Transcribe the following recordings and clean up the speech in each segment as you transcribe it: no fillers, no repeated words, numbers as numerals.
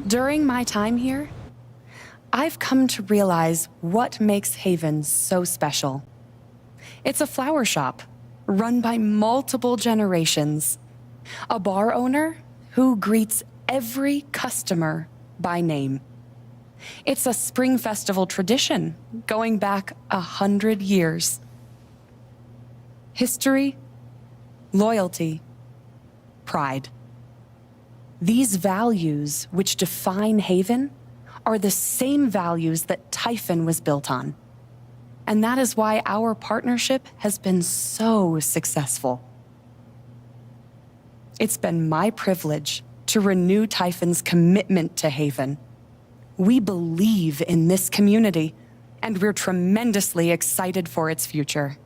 During my time here, I've come to realize what makes Haven so special. It's a flower shop, run by multiple generations. A bar owner who greets every customer by name. It's a spring festival tradition going back 100 years. History, loyalty, pride. These values which define Haven are the same values that Typhon was built on. And that is why our partnership has been so successful. It's been my privilege to renew Typhon's commitment to Haven. We believe in this community, and we're tremendously excited for its future.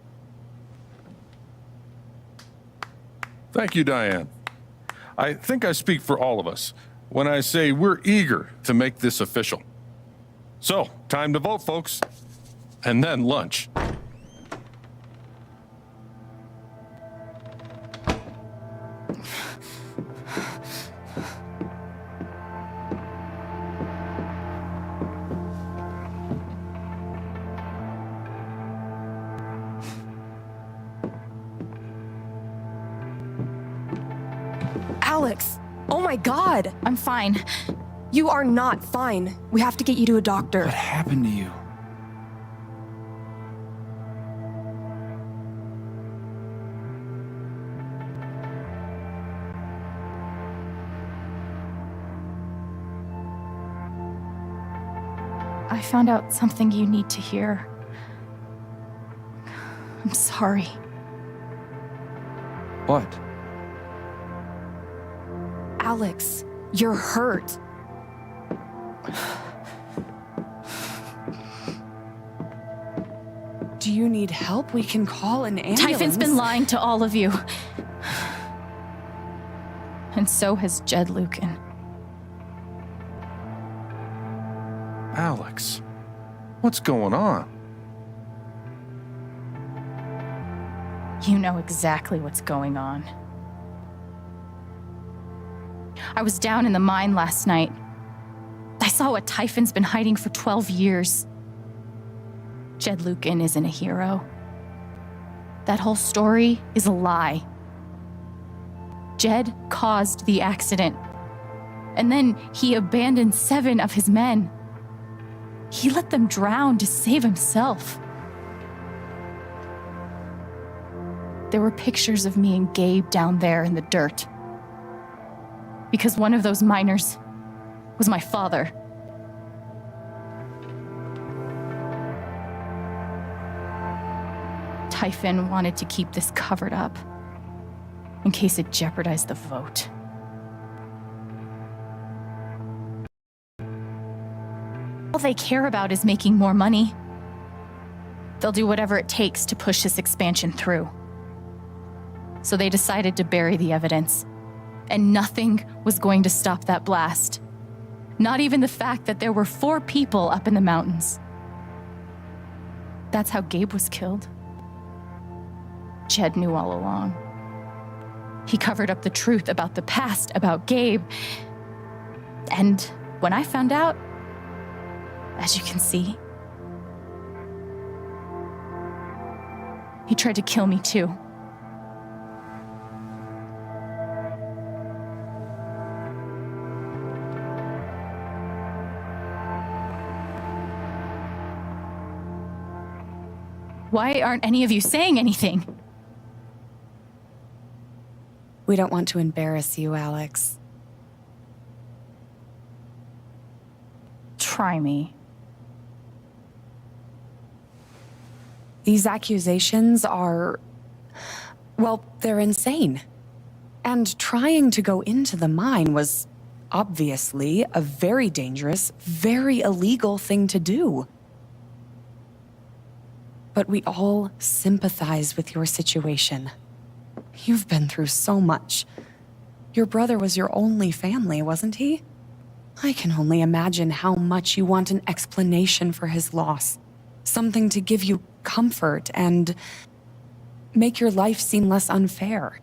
Thank you, Diane. I think I speak for all of us when I say we're eager to make this official. So, time to vote, folks. And then lunch. Alex! Oh my God! I'm fine. You are not fine. We have to get you to a doctor. What happened to you? I found out something you need to hear. I'm sorry. What? Alex, you're hurt. Do you need help? We can call an ambulance. Typhon's been lying to all of you. And so has Jed Lucan. Alex, what's going on? You know exactly what's going on. I was down in the mine last night. I saw what Typhon's been hiding for 12 years. Jed Lucan isn't a hero. That whole story is a lie. Jed caused the accident. And then he abandoned 7 of his men. He let them drown to save himself. There were pictures of me and Gabe down there in the dirt. Because one of those miners was my father. Typhon wanted to keep this covered up in case it jeopardized the vote. All they care about is making more money. They'll do whatever it takes to push this expansion through. So they decided to bury the evidence. And nothing was going to stop that blast. Not even the fact that there were 4 people up in the mountains. That's how Gabe was killed. Jed knew all along. He covered up the truth about the past, about Gabe. And when I found out, as you can see, he tried to kill me too. Why aren't any of you saying anything? We don't want to embarrass you, Alex. Try me. These accusations are, well, they're insane. And trying to go into the mine was obviously a very dangerous, very illegal thing to do. But we all sympathize with your situation. You've been through so much. Your brother was your only family, wasn't he? I can only imagine how much you want an explanation for his loss. Something to give you comfort and make your life seem less unfair.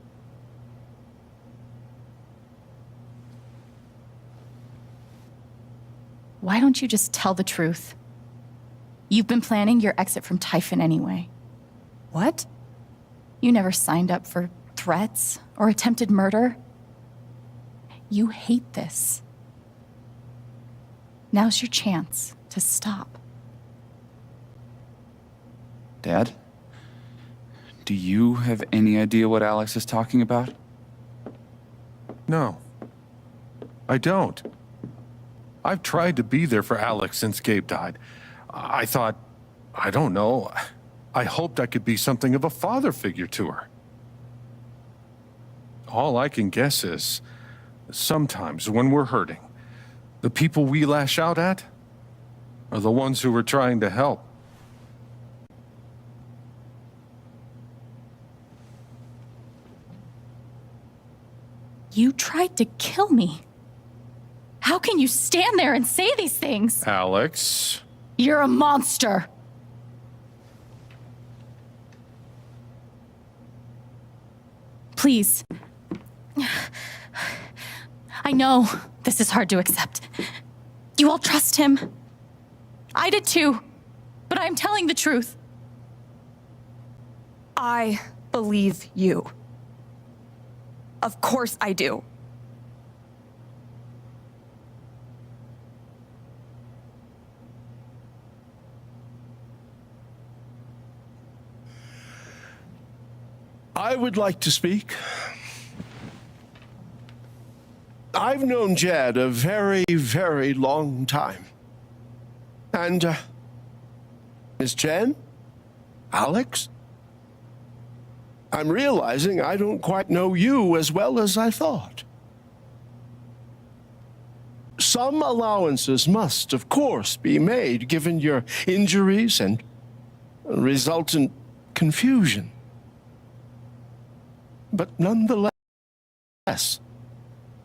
why don't you just tell the truth? You've been planning your exit from Typhon anyway. What? You never signed up for threats or attempted murder. You hate this. Now's your chance to stop. Dad? Do you have any idea what Alex is talking about? No, I don't. I've tried to be there for Alex since Gabe died. I thought, I don't know, I hoped I could be something of a father figure to her. All I can guess is, sometimes when we're hurting, the people we lash out at are the ones who we're trying to help. You tried to kill me. How can you stand there and say these things? Alex. You're a monster. Please. I know this is hard to accept. You all trust him. I did too, but I'm telling the truth. I believe you. Of course I do. I would like to speak. I've known Jed a very, very long time. And, Miss Chen? Alex? I'm realizing I don't quite know you as well as I thought. Some allowances must, of course, be made given your injuries and resultant confusion. But nonetheless,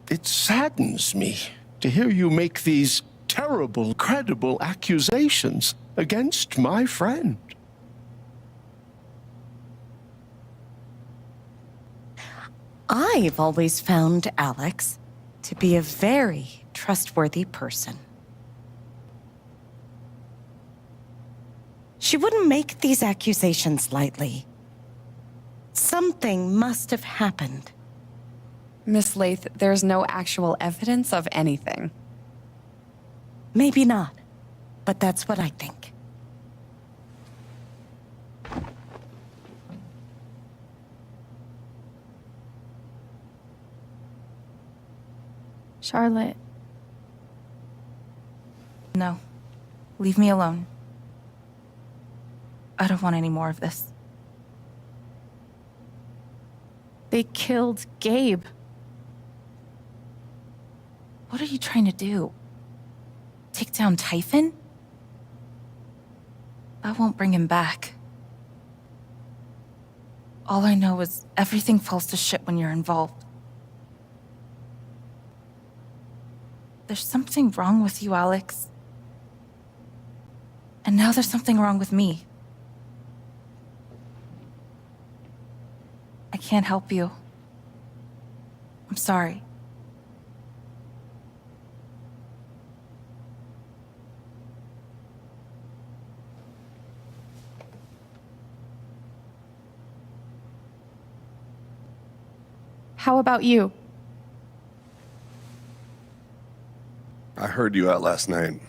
it saddens me to hear you make these terrible, credible accusations against my friend. I've always found Alex to be a very trustworthy person. She wouldn't make these accusations lightly. Something must have happened. Miss Lath, there's no actual evidence of anything. Maybe not, but that's what I think. Charlotte. No. Leave me alone. I don't want any more of this. They killed Gabe. What are you trying to do? Take down Typhon? I won't bring him back. All I know is everything falls to shit when you're involved. There's something wrong with you, Alex. And now there's something wrong with me. I can't help you. I'm sorry. How about you? I heard you out last night.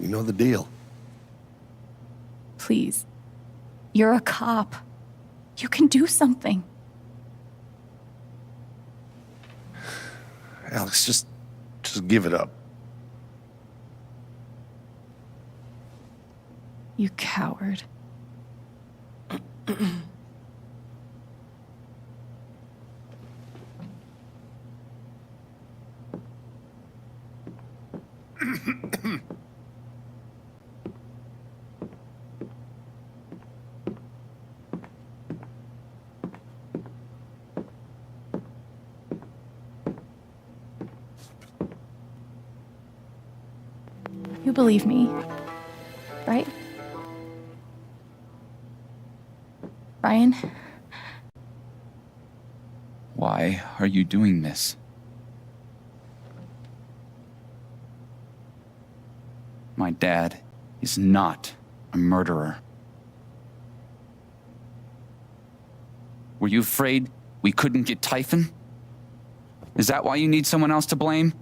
You know the deal. Please. You're a cop. You can do something. Alex, just give it up. You coward. You believe me, right? Ryan? Why are you doing this? My dad is not a murderer. Were you afraid we couldn't get Typhon? Is that why you need someone else to blame?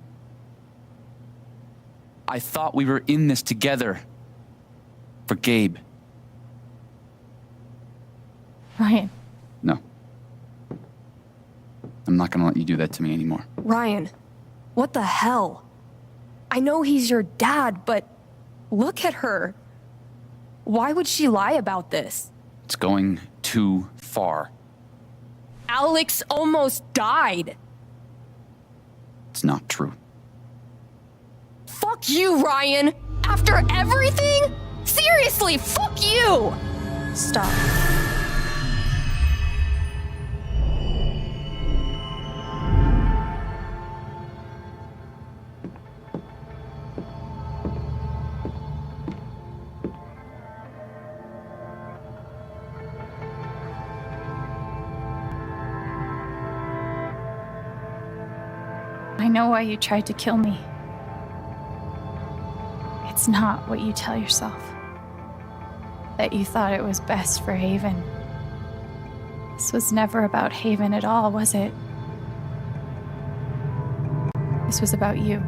I thought we were in this together. For Gabe. Ryan, No. I'm not gonna let you do that to me anymore. Ryan, what the hell? I know he's your dad, but look at her. Why would she lie about this? It's going too far. Alex almost died. It's not true. Fuck you, Ryan! After everything? Seriously, fuck you! Stop. I know why you tried to kill me. It's not what you tell yourself. That you thought it was best for Haven. This was never about Haven at all, was it? This was about you.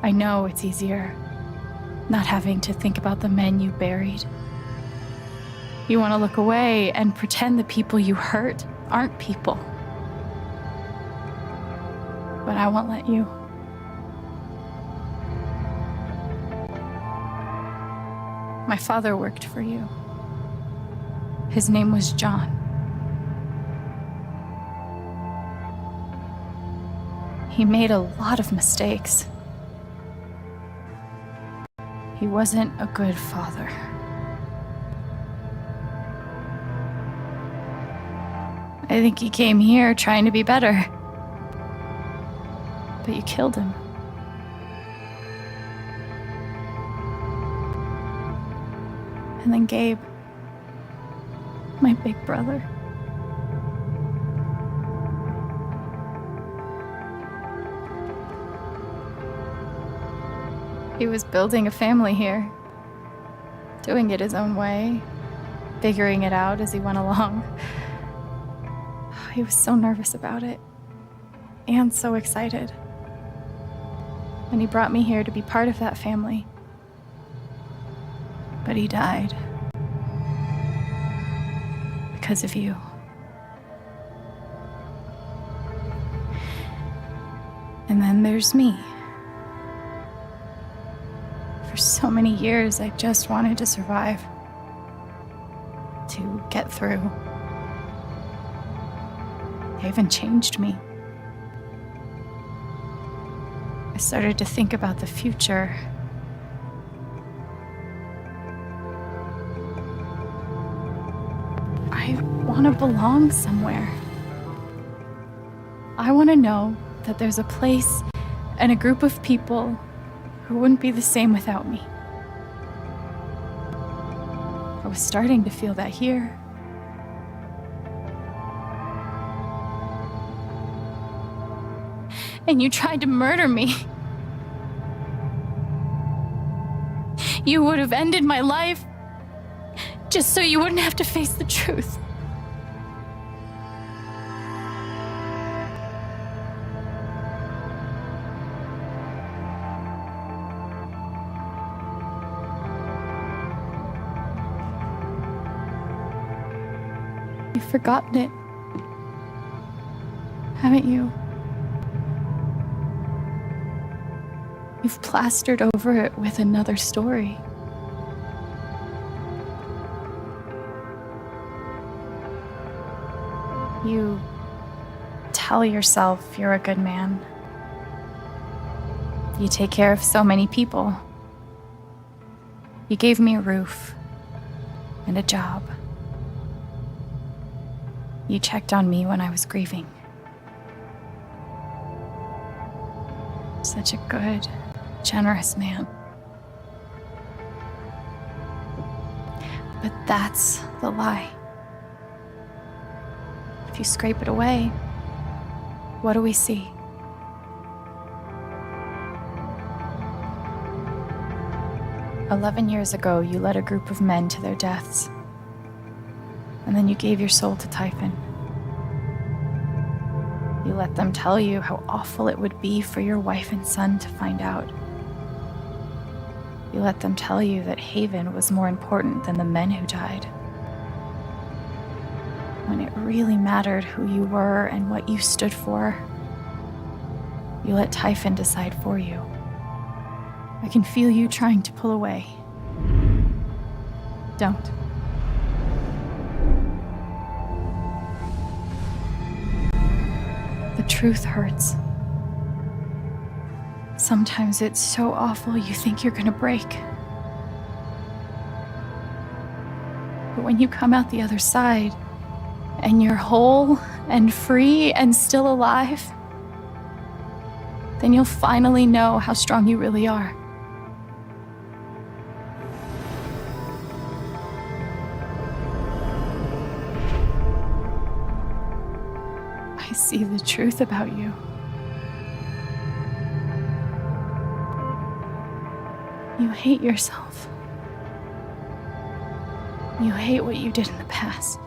I know it's easier not having to think about the men you buried. You want to look away and pretend the people you hurt aren't people. But I won't let you. My father worked for you. His name was John. He made a lot of mistakes. He wasn't a good father. I think he came here trying to be better. But you killed him. And then Gabe, my big brother. He was building a family here, doing it his own way, figuring it out as he went along. He was so nervous about it, and so excited. And he brought me here to be part of that family. But he died. Because of you. And then there's me. For so many years, I just wanted to survive. To get through. They even changed me. I started to think about the future. I want to belong somewhere. I want to know that there's a place and a group of people who wouldn't be the same without me. I was starting to feel that here. And you tried to murder me. You would have ended my life just so you wouldn't have to face the truth. You've forgotten it, haven't you? You've plastered over it with another story. You tell yourself you're a good man. You take care of so many people. You gave me a roof and a job. You checked on me when I was grieving. Such a good, generous man. But that's the lie. If you scrape it away, what do we see? 11 years ago, you led a group of men to their deaths. And then you gave your soul to Typhon. You let them tell you how awful it would be for your wife and son to find out. You let them tell you that Haven was more important than the men who died. When it really mattered who you were and what you stood for, you let Typhon decide for you. I can feel you trying to pull away. Don't. The truth hurts. Sometimes it's so awful you think you're gonna break. But when you come out the other side, and you're whole and free and still alive, then you'll finally know how strong you really are. I see the truth about you. You hate yourself. You hate what you did in the past.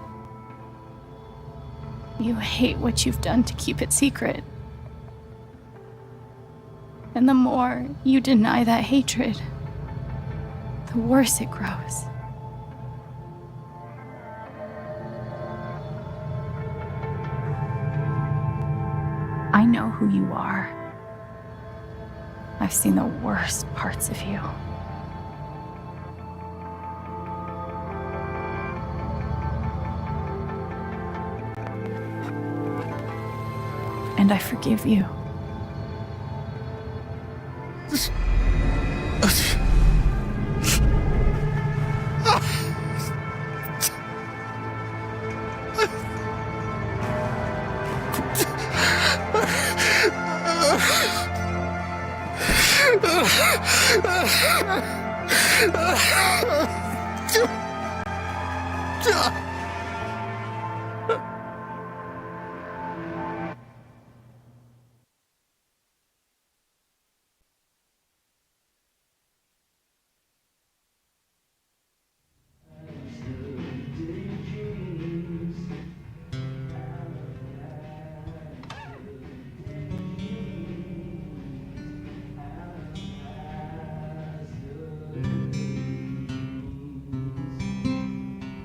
You hate what you've done to keep it secret. And the more you deny that hatred, the worse it grows. I know who you are. I've seen the worst parts of you. And I forgive you.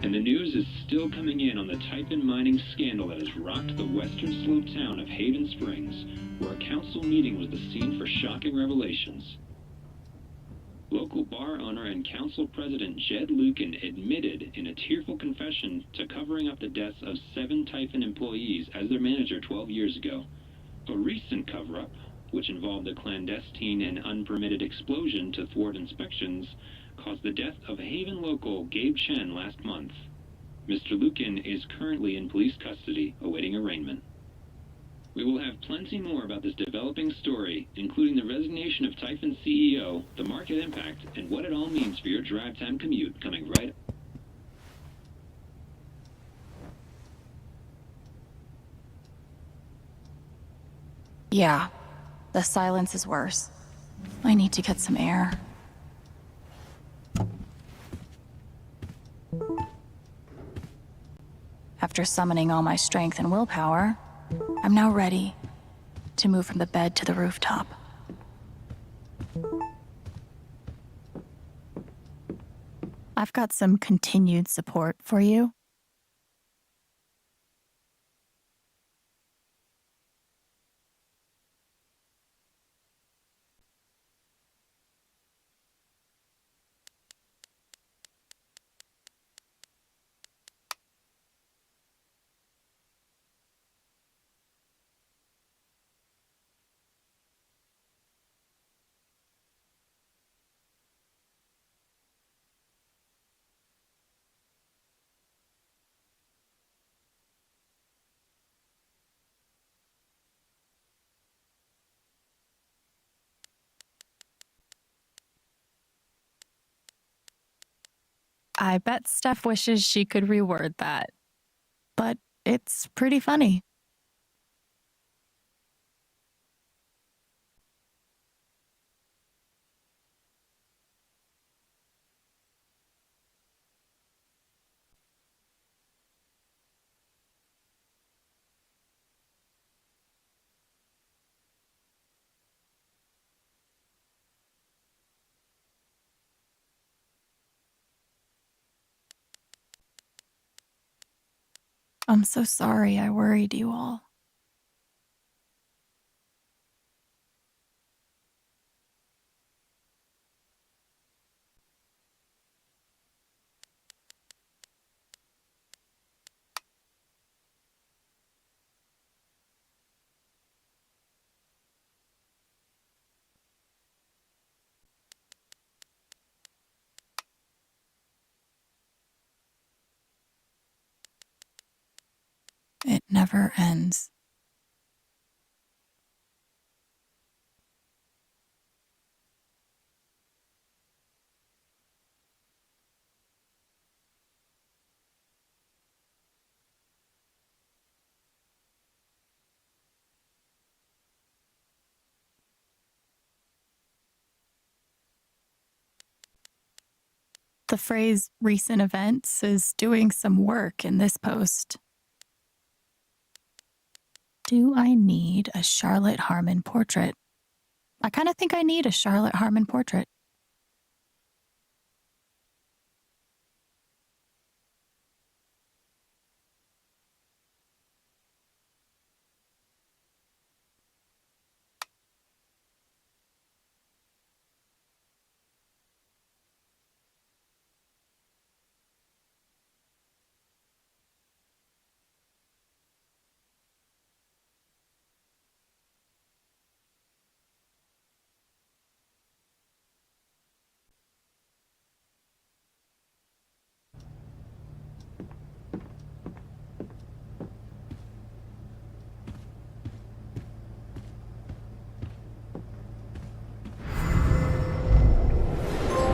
And the news is still coming in on the Typhon mining scandal that has rocked the western slope town of Haven Springs, where a council meeting was the scene for shocking revelations. Local bar owner and council president Jed Lucan admitted in a tearful confession to covering up the deaths of 7 Typhon employees as their manager 12 years ago. A recent cover-up, which involved a clandestine and unpermitted explosion to thwart inspections, caused the death of Haven local Gabe Chen last month. Mr. Lucan is currently in police custody, awaiting arraignment. We will have plenty more about this developing story, including the resignation of Typhon's CEO, the market impact, and what it all means for your drive time commute, coming right. Yeah, the silence is worse. I need to get some air. After summoning all my strength and willpower, I'm now ready to move from the bed to the rooftop. I've got some continued support for you. I bet Steph wishes she could reword that. But it's pretty funny. I'm so sorry I worried you all. It never ends. The phrase recent events is doing some work in this post. Do I need a Charlotte Harmon portrait? I kind of think I need a Charlotte Harmon portrait.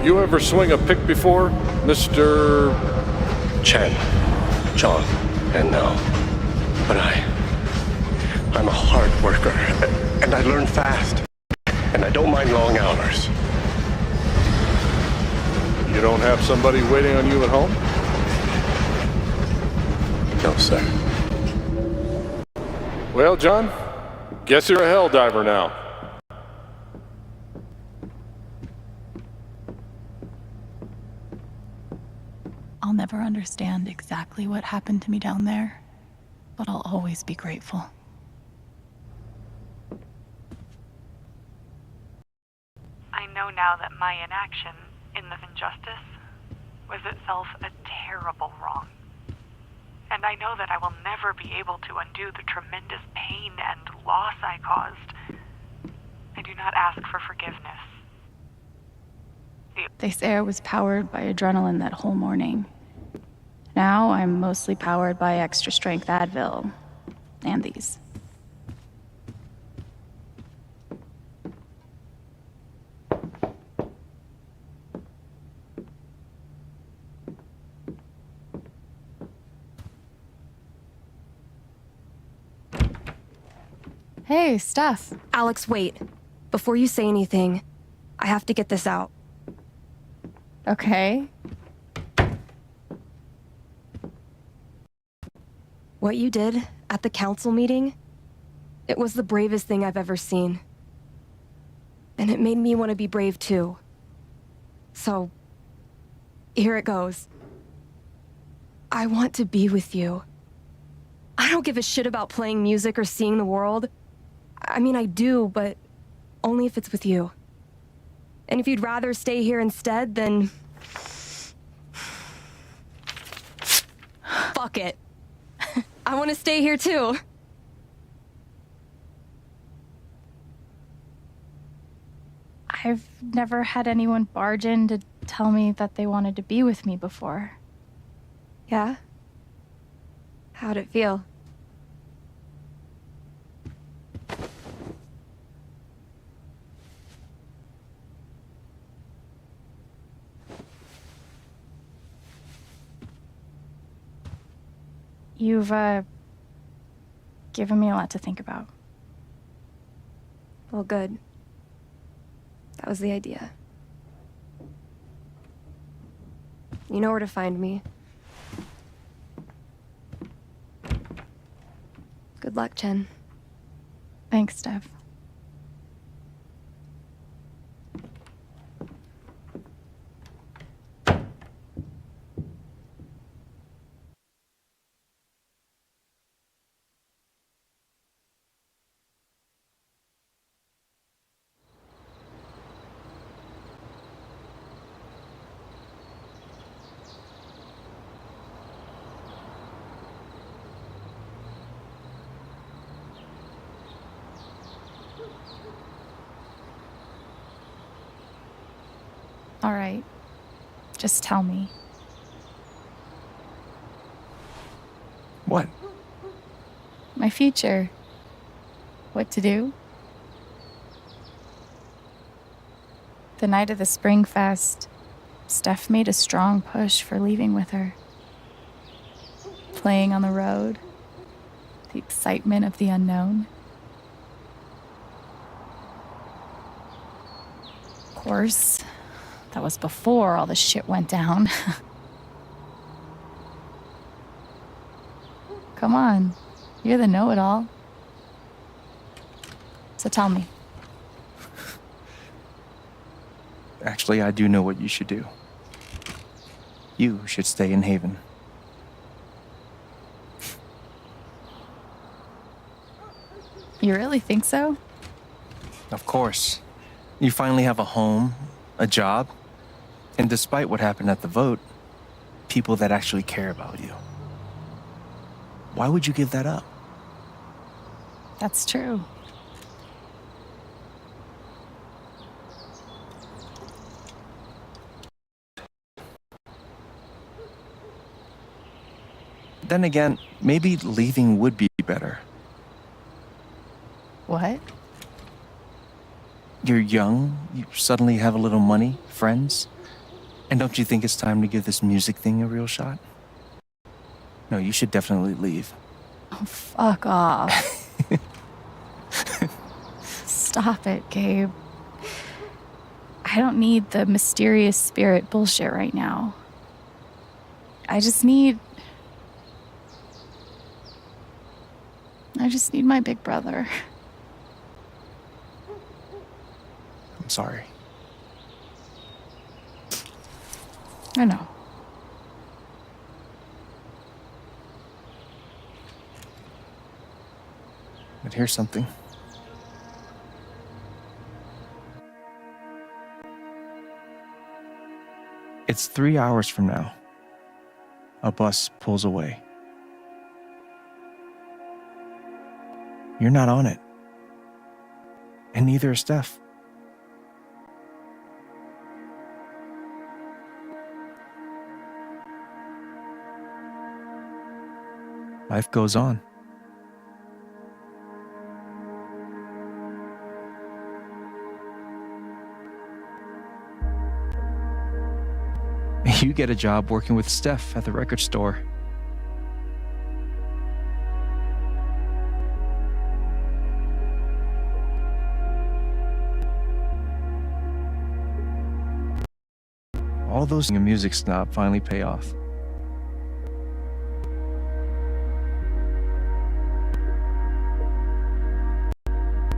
You ever swing a pick before, Mr. Chen, John, and now. But I'm a hard worker, and I learn fast. And I don't mind long hours. You don't have somebody waiting on you at home? No, sir. Well, John, guess you're a hell diver now. I'll never understand exactly what happened to me down there, but I'll always be grateful. I know now that my inaction in the injustice was itself a terrible wrong. And I know that I will never be able to undo the tremendous pain and loss I caused. I do not ask for forgiveness. They say I was powered by adrenaline that whole morning. Now I'm mostly powered by extra strength Advil and these. Hey, Steph. Alex, wait. Before you say anything, I have to get this out. Okay. What you did at the council meeting, it was the bravest thing I've ever seen. And it made me want to be brave too. So, here it goes. I want to be with you. I don't give a shit about playing music or seeing the world. I mean, I do, but only if it's with you. And if you'd rather stay here instead, then... fuck it. I want to stay here too. I've never had anyone barge in to tell me that they wanted to be with me before. Yeah? How'd it feel? You've, given me a lot to think about. Well, good. That was the idea. You know where to find me. Good luck, Chen. Thanks, Steph. All right. Just tell me. What? My future. What to do? The night of the Spring Fest, Steph made a strong push for leaving with her. Playing on the road, the excitement of the unknown. Of course, that was before all the shit went down. Come on, you're the know-it-all. So tell me. Actually, I do know what you should do. You should stay in Haven. You really think so? Of course. You finally have a home, a job, and despite what happened at the vote, people that actually care about you. Why would you give that up? That's true. Then again, maybe leaving would be better. What? You're young, you suddenly have a little money, friends, and don't you think it's time to give this music thing a real shot? No, you should definitely leave. Oh, fuck off. Stop it, Gabe. I don't need the mysterious spirit bullshit right now. I just need my big brother. I'm sorry. I know. But here's something. It's 3 hours from now. A bus pulls away. You're not on it. And neither is Steph. Life goes on. You get a job working with Steph at the record store. All those a music snob finally pay off.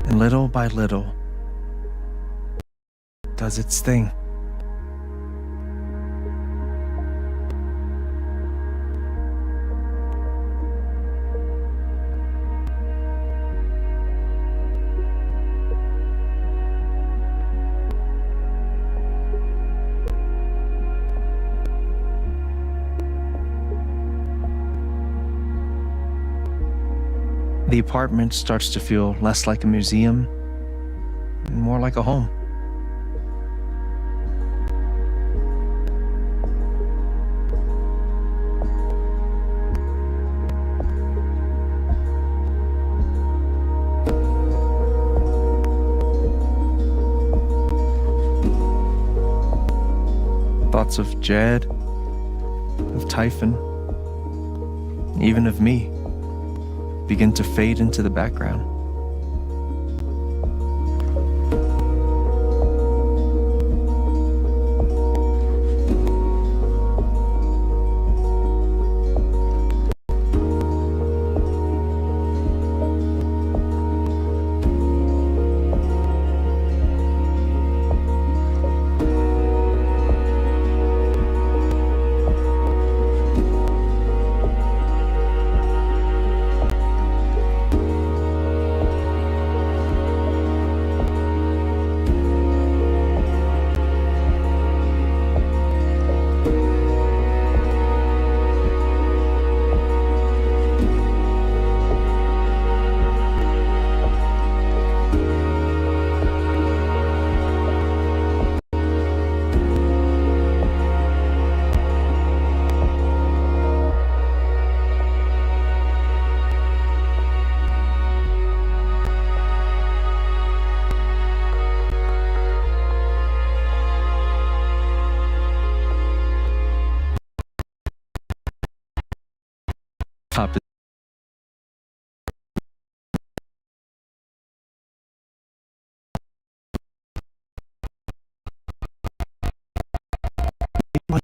And little by little, it does its thing. The apartment starts to feel less like a museum and more like a home. Thoughts of Jed, of Typhon, even of me begin to fade into the background.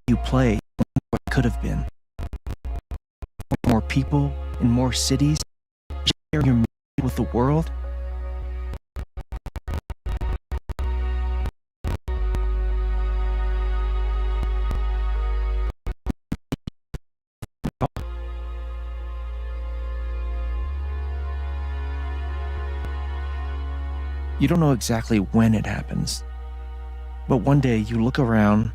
you play what could have been. More people in more cities, share your music with the world. You don't know exactly when it happens, but one day you look around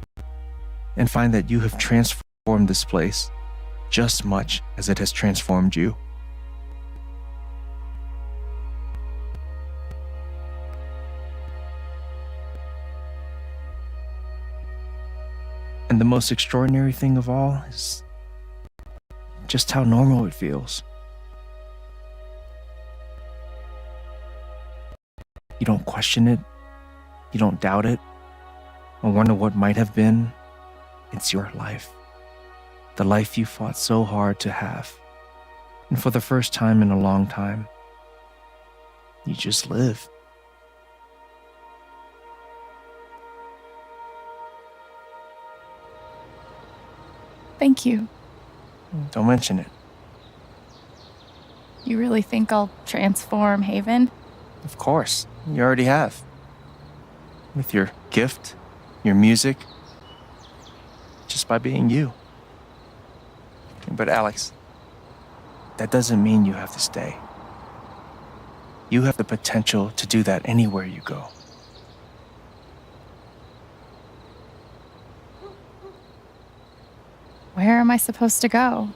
and find that you have transformed this place just as much as it has transformed you. And the most extraordinary thing of all is just how normal it feels. You don't question it, you don't doubt it, or wonder what might have been. It's your life. The life you fought so hard to have. And for the first time in a long time, you just live. Thank you. Don't mention it. You really think I'll transform Haven? Of course, you already have. With your gift, your music, just by being you. But Alex, that doesn't mean you have to stay. You have the potential to do that anywhere you go. Where am I supposed to go?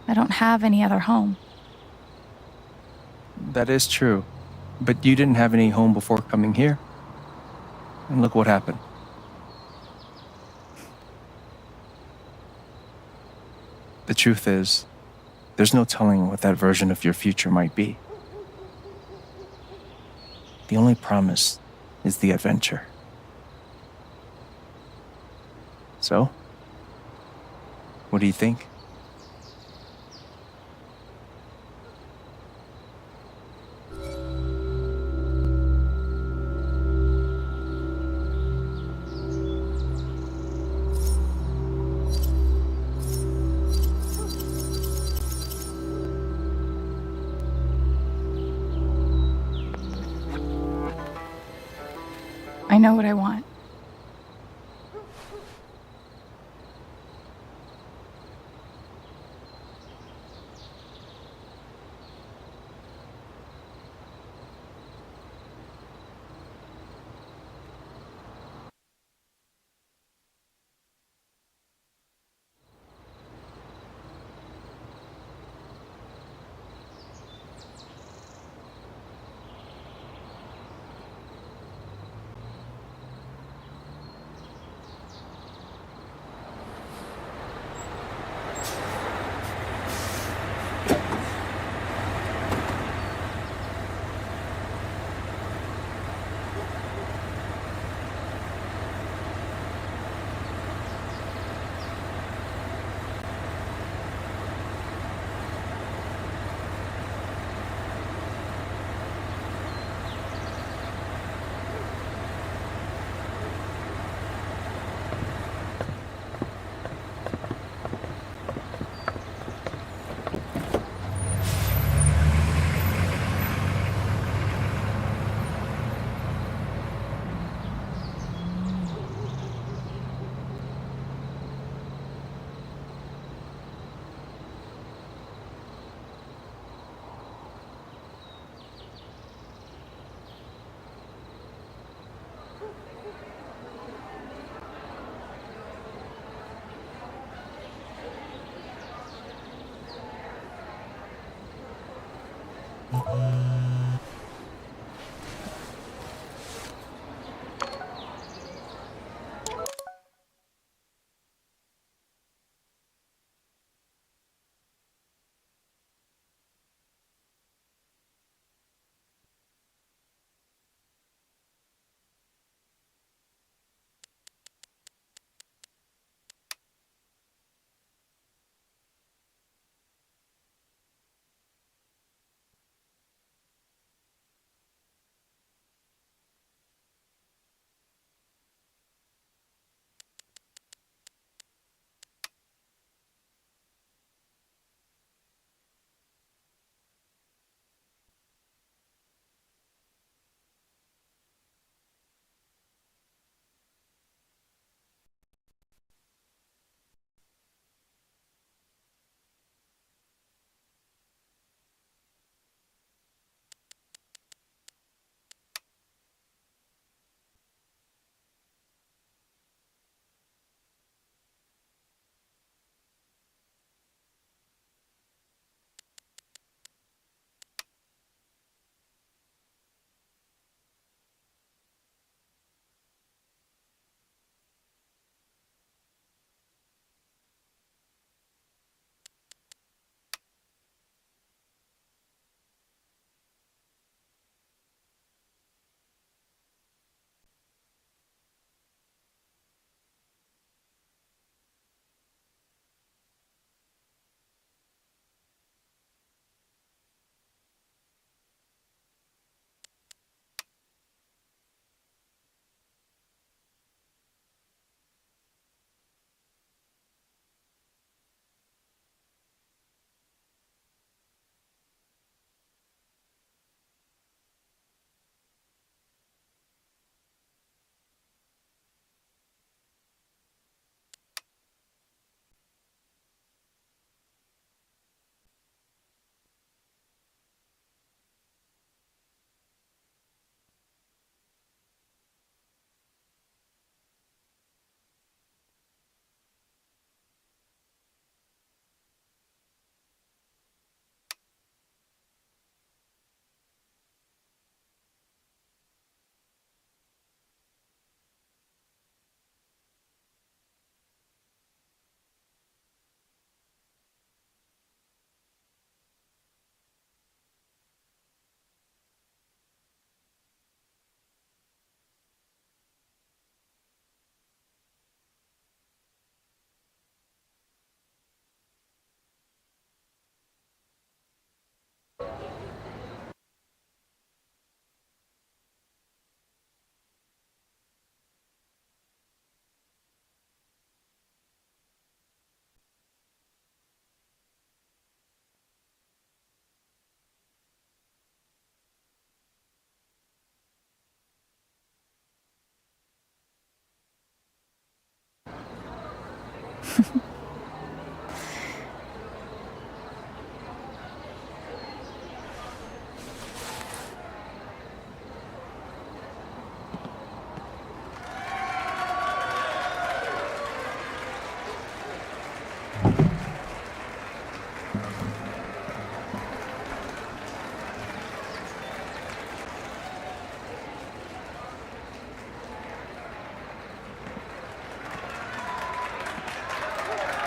I don't have any other home. That is true. But you didn't have any home before coming here. And look what happened. The truth is, there's no telling what that version of your future might be. The only promise is the adventure. So, what do you think? I know what I want.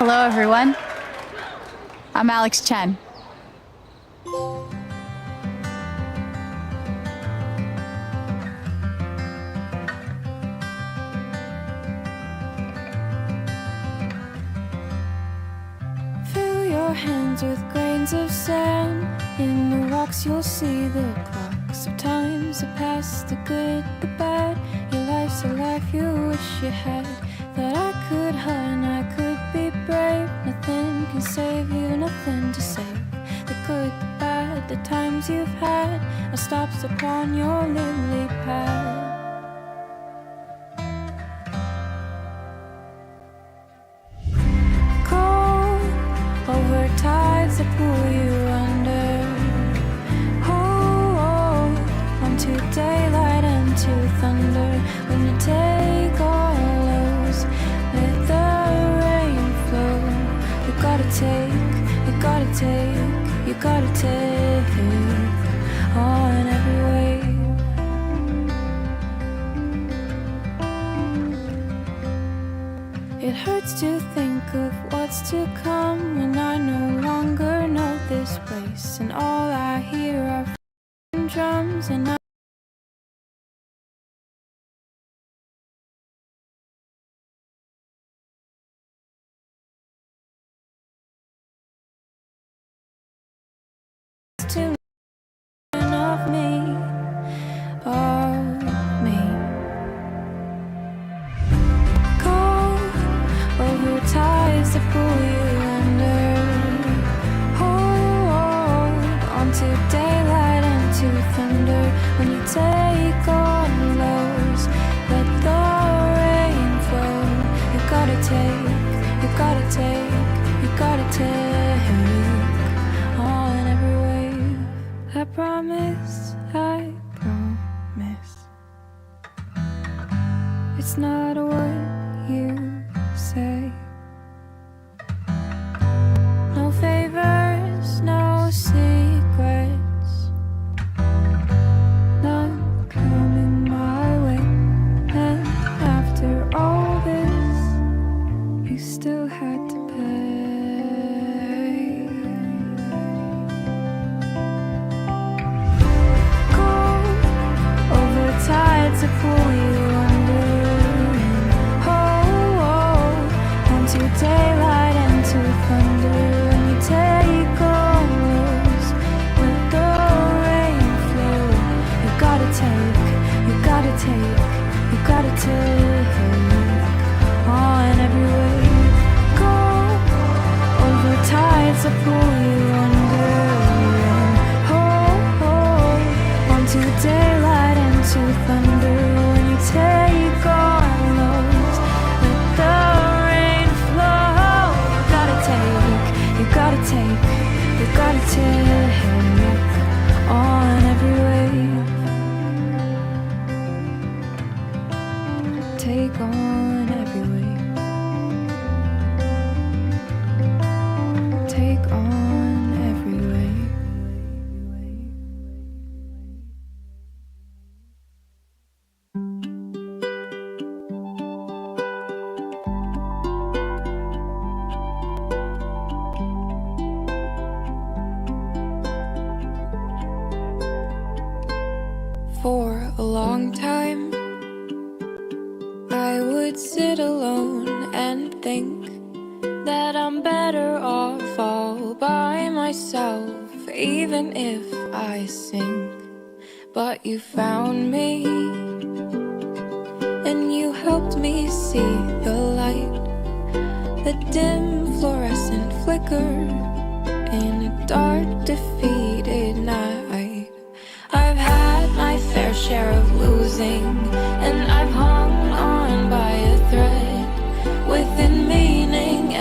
Hello, everyone. I'm Alex Chen. Fill your hands with grains of sand. In the rocks you'll see the clocks of times that pass, the good, the bad. Your life's a life you wish you had. That I could hide, I could be brave. Nothing can save you, nothing to save. The good, the bad, the times you've had are stops upon your lily pad. Cold over tides that pull you under. Hold onto daylight and to thunder. When you take all lows, let the rain flow. You gotta take, you gotta take, you gotta take on every wave. It hurts to think of what's to come when I no longer know this place, and all I hear are drums, and I to of me, of me. Cold over tides that pull you under. Hold onto daylight and to thunder. When you take on lows, let the rain flow. You gotta take, you gotta take, you gotta take on every wave. I promise, I promise. It's not what you say. No favors, no secrets. None coming my way. And after all this, you still had to pay. Cold over tides that pull you under. Hold onto daylight and to thunder. When you take on lows, let the rain flow. You gotta take, you gotta take, you gotta take on every wave. Go over tides that pull you under. Hold onto daylight and to thunder. When you take on lows, let the rain flow. You gotta take, you gotta take, you gotta take on every wave. Take on every wave. Take on every wave. For a long time, I would sit alone and think that I'm better off all by myself, even if I sink. But you found me, and you helped me see the light, the dim fluorescent flicker in a dark, defeated night. I've had my fair share of losing, and I've hung on by a thread within meaning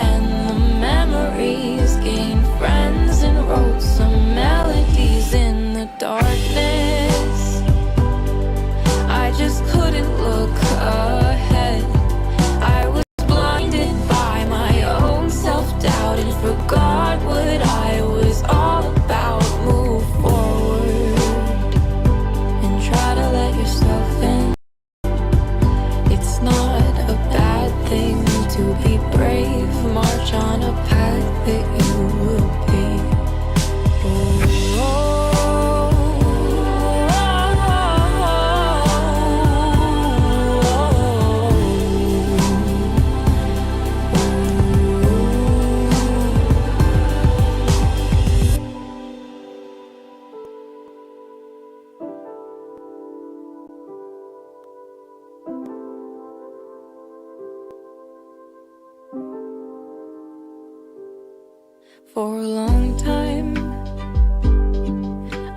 For a long time,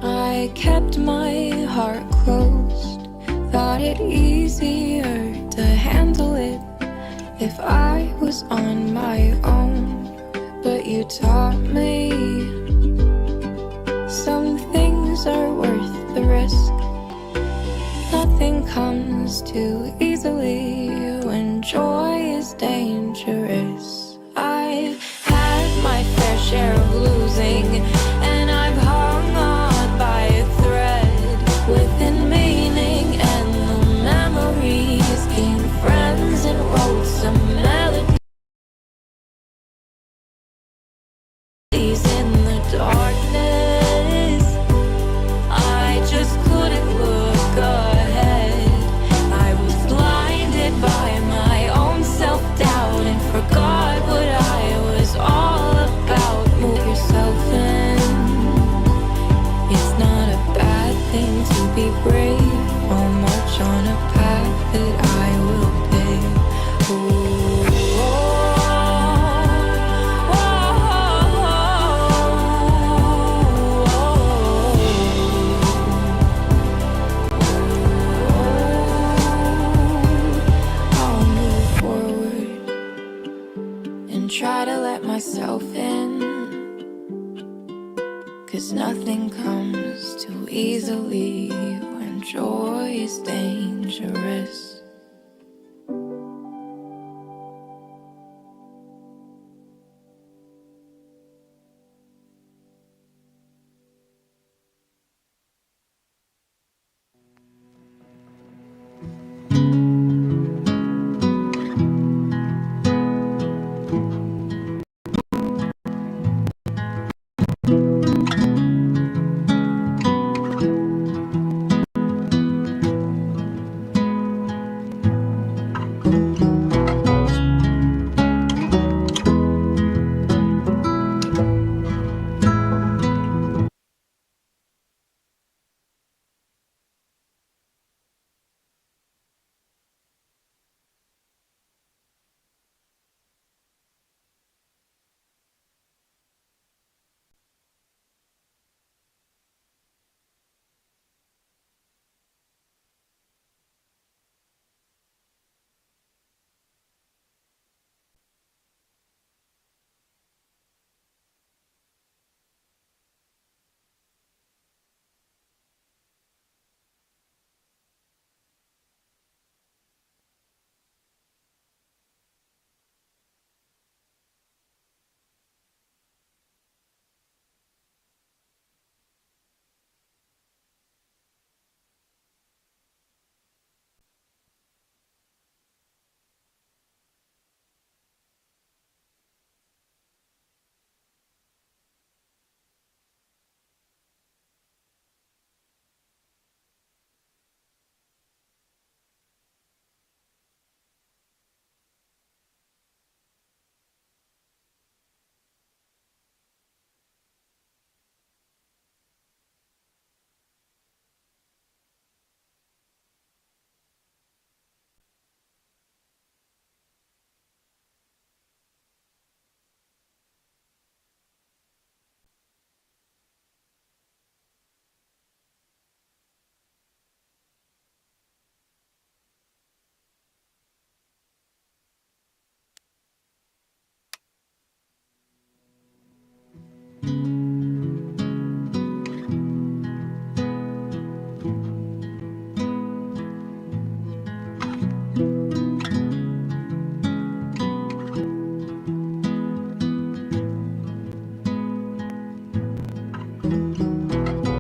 I kept my heart closed. Thought it easier to handle it if I was on my own. But you taught me some things are worth the risk. Nothing comes too easily when joy is dangerous. I've had my fair share of losing, and I've hung on by a thread within meaning and the memories. Gained friends and wrote some melodies in the darkness. I just couldn't look ahead. I was blinded by my own self-doubt and forgot what I was all about. Move yourself in. It's not a bad thing to be brave or march on a path that I will pave. I'll move forward and try to let myself in, 'cause nothing comes too easily when joy is dangerous.